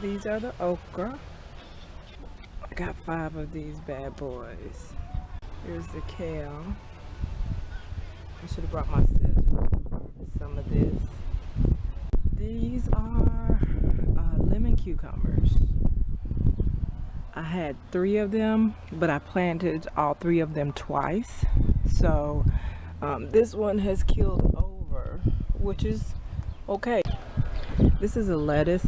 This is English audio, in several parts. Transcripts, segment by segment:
These are the okra. I got 5 of these bad boys. Here's the kale. I should have brought my scissors to harvest some of this. These are lemon cucumbers. I had 3 of them, but I planted all 3 of them twice. So this one has killed over, which is okay. This is a lettuce,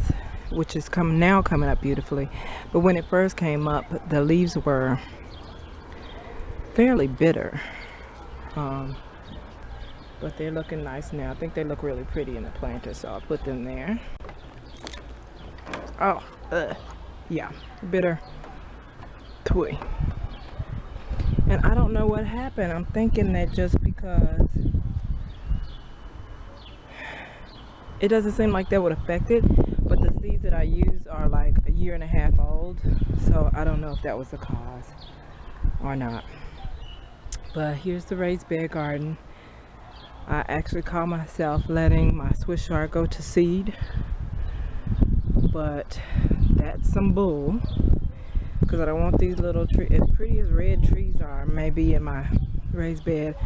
which is coming up beautifully. But when it first came up, the leaves were fairly bitter. But they're looking nice now. I think they look really pretty in the planter, so I'll put them there. Oh, yeah, bitter. Twee. And I don't know what happened. I'm thinking that just because it doesn't seem like that would affect it, but the seeds that I use are like a year and a half old, so I don't know if that was the cause or not. But here's the raised bed garden. I actually call myself letting my Swiss chard go to seed, but that's some bull, because I don't want these little trees, as pretty as red trees are maybe in my raised bed,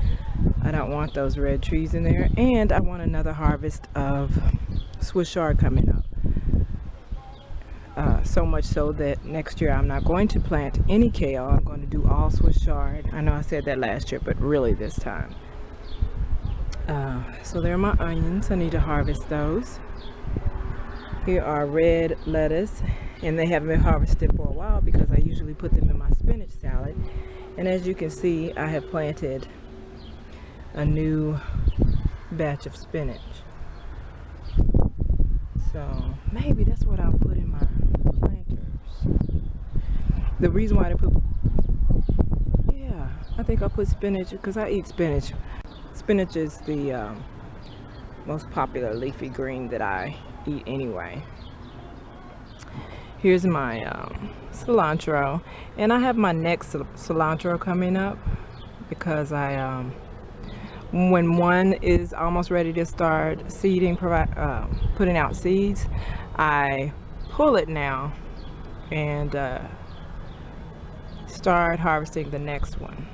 I don't want those red trees in there. And I want another harvest of Swiss chard coming up, so much so that next year I'm not going to plant any kale. I'm going to do all Swiss chard. I know I said that last year, but really this time. So there are my onions. I need to harvest those. Here are red lettuce, and they haven't been harvested for a while because I usually put them in my spinach salad. And as you can see, I have planted a new batch of spinach. So maybe that's what I'll put in my planters. The reason why I put, yeah, I think I'll put spinach because I eat spinach. Spinach is the most popular leafy green that I eat anyway. Here's my cilantro, and I have my next cilantro coming up because I when one is almost ready to start seeding, putting out seeds, I pull it now and start harvesting the next one.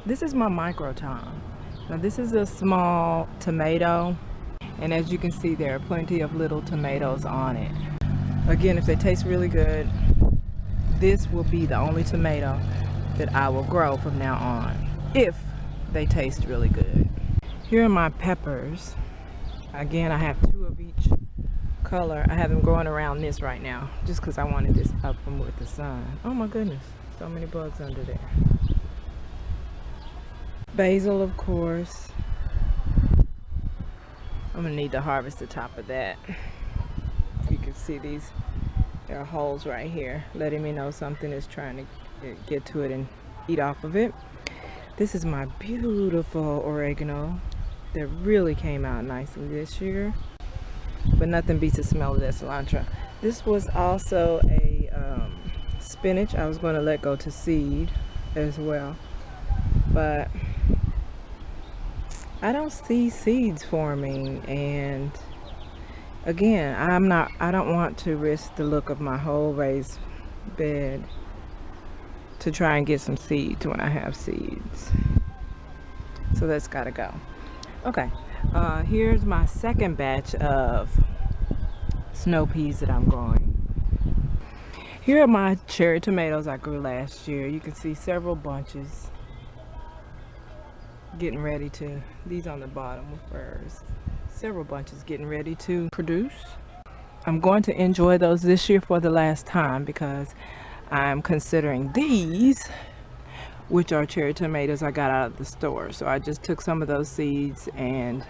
This is my micro tom. Now this is a small tomato, and as you can see, there are plenty of little tomatoes on it. Again, if they taste really good, this will be the only tomato that I will grow from now on, if they taste really good. Here are my peppers. Again, I have 2 of each color. I have them growing around this right now, just because I wanted this up from with the sun. Oh my goodness, so many bugs under there. Basil, of course. I'm gonna need to harvest the top of that. You can see these, there are holes right here letting me know something is trying to get to it and eat off of it. This is my beautiful oregano that really came out nicely this year, but nothing beats the smell of that cilantro. This was also a spinach I was going to let go to seed as well, but I don't see seeds forming, and again, I don't want to risk the look of my whole raised bed to try and get some seeds when I have seeds. So that's gotta go. Okay, here's my second batch of snow peas that I'm growing. Here are my cherry tomatoes I grew last year. You can see several bunches getting ready to, these on the bottom first, several bunches getting ready to produce. I'm going to enjoy those this year for the last time because I'm considering these, which are cherry tomatoes I got out of the store. So I just took some of those seeds and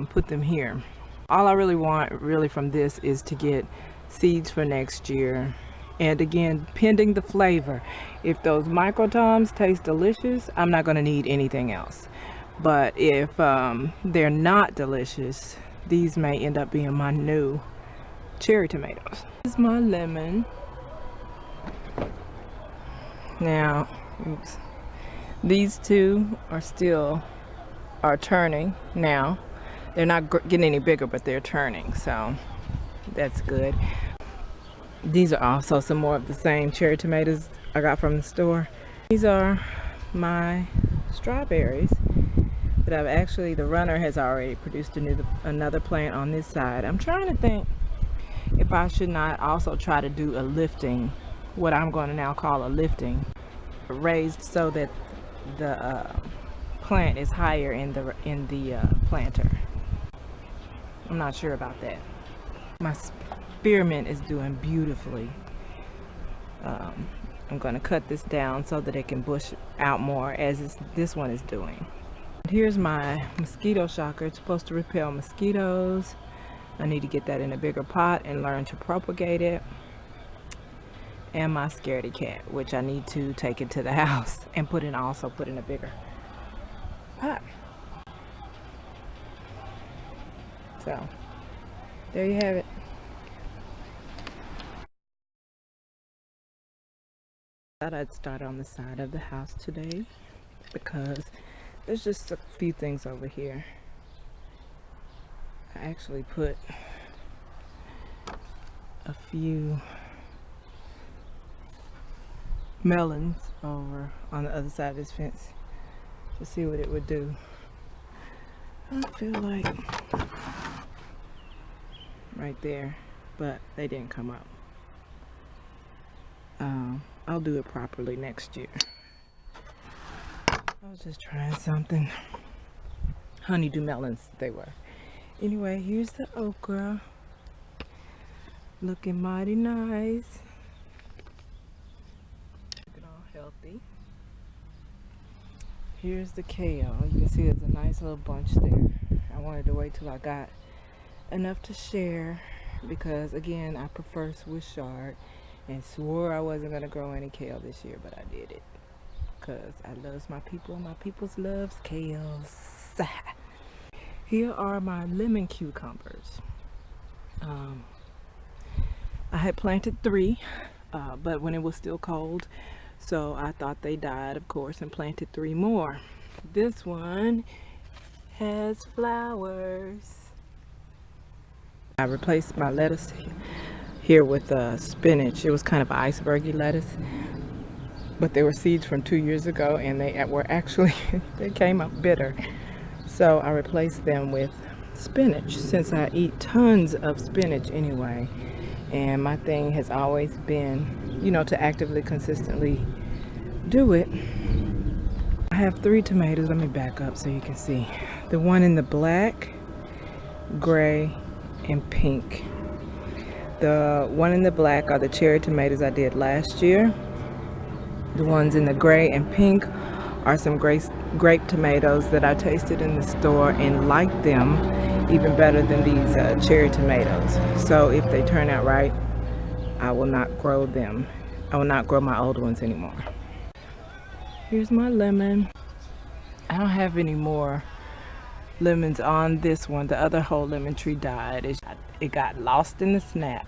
put them here. All I really want from this is to get seeds for next year. And again, pending the flavor. If those micro toms taste delicious, I'm not going to need anything else. But if they're not delicious, these may end up being my new cherry tomatoes. This is my lemon. Now, oops, these two are turning now. They're not getting any bigger, but they're turning, so that's good. These are also some more of the same cherry tomatoes I got from the store. These are my strawberries that I've actually, the runner has already produced another plant on this side. I'm trying to think if I should not also try to do a lifting, what I'm going to now call a lifting, raised so that the plant is higher in the planter. I'm not sure about that. My spearmint is doing beautifully. I'm going to cut this down so that it can bush out more as this one is doing. Here's my mosquito shocker. It's supposed to repel mosquitoes. I need to get that in a bigger pot and learn to propagate it. And my scaredy cat, which I need to take into the house and also put in a bigger pot. So there you have it. I thought I'd start on the side of the house today because there's just a few things over here. I actually put a few melons over on the other side of this fence to see what it would do. I feel like right there, but they didn't come up. I'll do it properly next year. I was just trying something. Honeydew melons they were. Anyway, here's the okra. Looking mighty nice. Looking all healthy. Here's the kale. You can see there's a nice little bunch there. I wanted to wait till I got enough to share because, again, I prefer Swiss chard and swore I wasn't going to grow any kale this year, but I did it because I love my people and my peoples loves kales. Here are my lemon cucumbers. I had planted 3, but when it was still cold, so I thought they died, of course, and planted 3 more. This one has flowers. I replaced my lettuce here with spinach. It was kind of icebergy lettuce, but they were seeds from 2 years ago, and they were actually they came up bitter. So I replaced them with spinach since I eat tons of spinach anyway. And my thing has always been, you know, to actively, consistently do it. I have 3 tomatoes. Let me back up so you can see. The one in the black, gray, and pink. The one in the black are the cherry tomatoes I did last year. The ones in the gray and pink are some grape tomatoes that I tasted in the store and liked them even better than these cherry tomatoes. So if they turn out right, I will not grow them. I will not grow my old ones anymore. Here's my lemon. I don't have any more lemons on this one. The other whole lemon tree died. It got lost in the snap.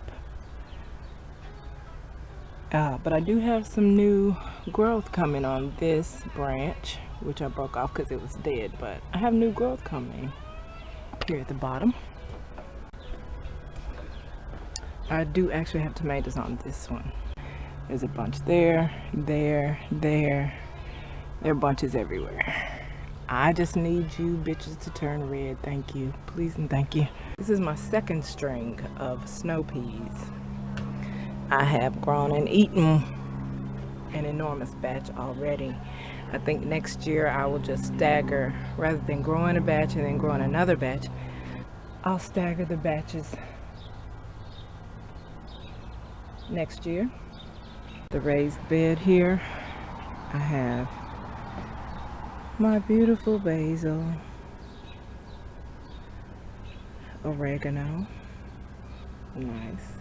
But I do have some new growth coming on this branch, which I broke off because it was dead, but I have new growth coming here at the bottom. I do actually have tomatoes on this one. There's a bunch there. There are bunches everywhere. I just need you bitches to turn red. Thank you, please and thank you. This is my second string of snow peas. I have grown and eaten an enormous batch already. I think next year I will just stagger, rather than growing a batch and then growing another batch, I'll stagger the batches next year. The raised bed here, I have my beautiful basil, oregano, nice.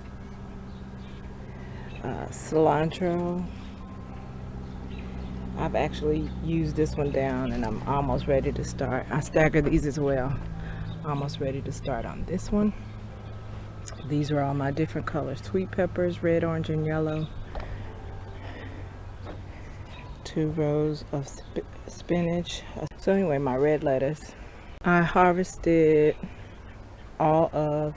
Cilantro. I've actually used this one down and I'm almost ready to start. I stagger these as well. Almost ready to start on this one. These are all my different colors. Sweet peppers, red, orange, and yellow. 2 rows of spinach. So anyway, my red lettuce. I harvested all of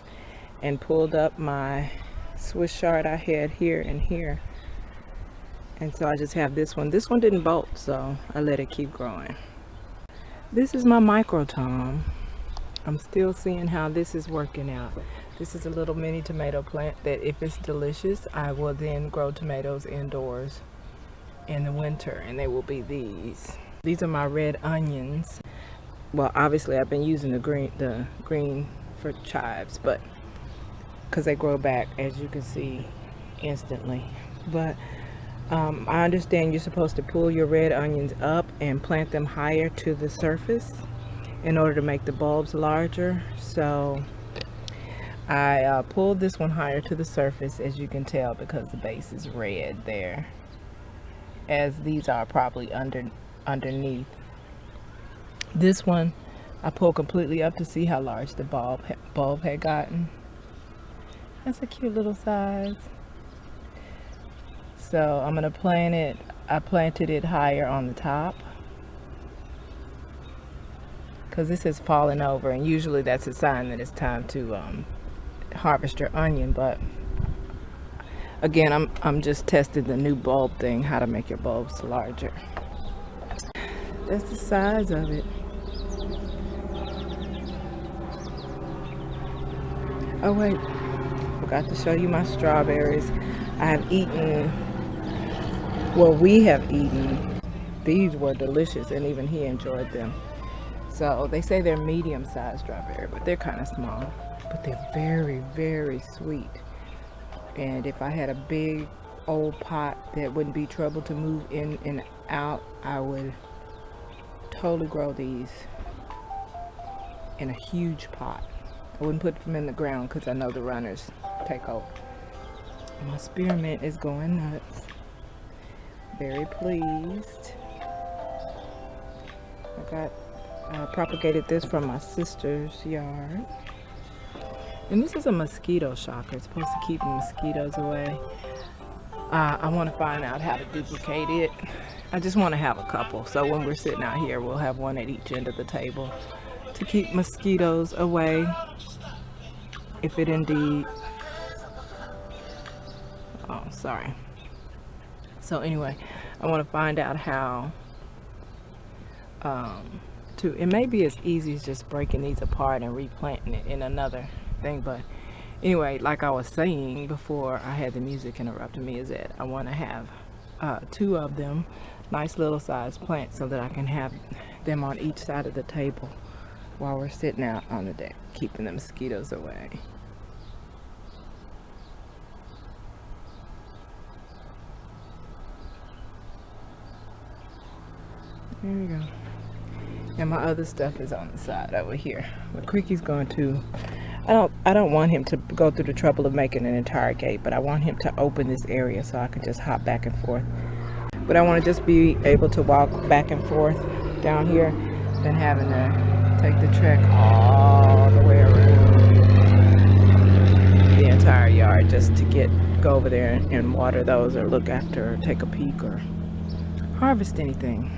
and pulled up my Swiss chard I had here and here. And so I just have this one. This one didn't bolt, so I let it keep growing. This is my micro tom. I'm still seeing how this is working out. This is a little mini tomato plant that if it's delicious, I will then grow tomatoes indoors in the winter, and they will be these. These are my red onions. Well, obviously I've been using the green for chives, but because they grow back, as you can see, instantly. But I understand you're supposed to pull your red onions up and plant them higher to the surface in order to make the bulbs larger. So I pulled this one higher to the surface, as you can tell, because the base is red there, as these are probably underneath. This one I pulled completely up to see how large the bulb had gotten. That's a cute little size. So I'm gonna plant it. I planted it higher on the top because this has fallen over, and usually that's a sign that it's time to harvest your onion. But again, I'm just testing the new bulb thing, how to make your bulbs larger. That's the size of it. Oh wait, forgot to show you my strawberries. I have eaten, well, we have eaten. These were delicious, and even he enjoyed them. So they say they're medium-sized strawberry, but they're kind of small. But they're very, very sweet. And if I had a big old pot that wouldn't be trouble to move in and out, I would totally grow these in a huge pot. I wouldn't put them in the ground because I know the runners take over. My spearmint is going nuts. Very pleased. I propagated this from my sister's yard. And this is a mosquito shocker. It's supposed to keep the mosquitoes away. I want to find out how to duplicate it. I just want to have a couple. So when we're sitting out here, we'll have one at each end of the table to keep mosquitoes away. If it indeed... Oh, sorry. So anyway, I want to find out how it may be as easy as just breaking these apart and replanting it in another thing. But anyway, like I was saying before I had the music interrupting me, is that I want to have 2 of them, nice little size plants, so that I can have them on each side of the table while we're sitting out on the deck, keeping the mosquitoes away. There we go. And my other stuff is on the side over here. But Creaky's going to, I don't want him to go through the trouble of making an entire gate, but I want him to open this area so I can just hop back and forth. But I want to just be able to walk back and forth down here than having to take the trek all the way around the entire yard just to go over there and water those, or look after, or take a peek, or harvest anything.